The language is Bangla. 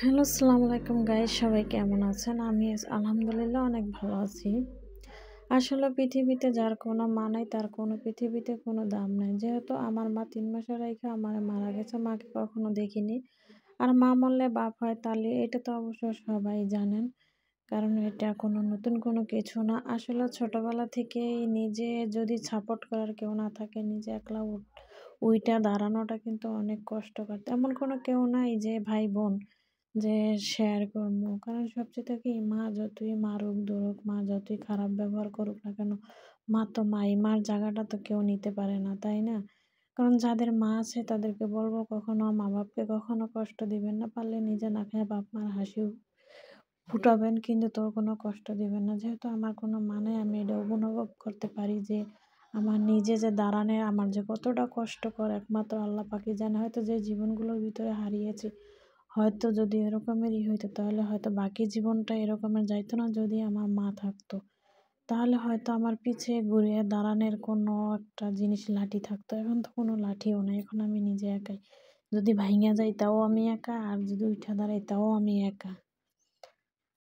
হ্যালো, আসসালামু আলাইকুম গাইস, সবাই কেমন আছেন? আমি আলহামদুলিল্লাহ অনেক ভালো আছি। আসলে পৃথিবীতে যার কোনো মা নাই তার কোনো পৃথিবীতে কোনো দাম নাই। যেহেতু আমার মা ৩ মাসের রাইখা আমারে মারা গেছে, মাকে কখনো দেখিনি। আর মা মরলে বাপ হয় তাহলে এটা তো অবশ্য সবাই জানেন। কারণ এটা কোনো নতুন কোনো কিছু না। আসলে ছোটবেলা থেকেই নিজে যদি সাপোর্ট করার কেউ না থাকে, নিজে একলা উইঠা দাঁড়ানোটা কিন্তু অনেক কষ্টকর। তেমন কোনো কেউ নাই যে ভাই-বোন যে শেয়ার করবো। কারণ সবচাইতে কি মা যতই মারুক, ধরুক, মা যতই খারাপ ব্যবহার করুক না কেন, মা তো মাই। মার জায়গাটা তো কেউ নিতে পারে না, তাই না? কারণ যাদের মা আছে তাদেরকে বলবো কখনো মা-বাপকে কখনো কষ্ট দিবেন না। পারলে নিজে না খাইয়া বাপ-মার হাসি ফুটাবেন কিন্তু তো কোনো কষ্ট দিবেন না। যেহেতু আমার কোনো মা নাই আমি এটা অনুভব করতে পারি যে আমার নিজে যে দাঁড়ানো আমার যে কতটা কষ্টকর একমাত্র আল্লাহ পাকই জানে। হয়তো যে জীবনগুলোর ভিতরে হারিয়েছি, হয়তো যদি এরকমেরই হইতো তাহলে হয়তো বাকি জীবনটা এরকমের যাইতো না যদি আমার মা থাকতো। তাহলে হয়তো আমার পিছে ঘুরে দাঁড়ানোর কোনো একটা জিনিস লাঠি থাকতো। এখন তো কোনো লাঠিও নাই। এখন আমি নিজে একাই। যদি ভাইঙা যাই তাও আমি একা, আর যদি উইঠা দাঁড়াই তাও আমি একা।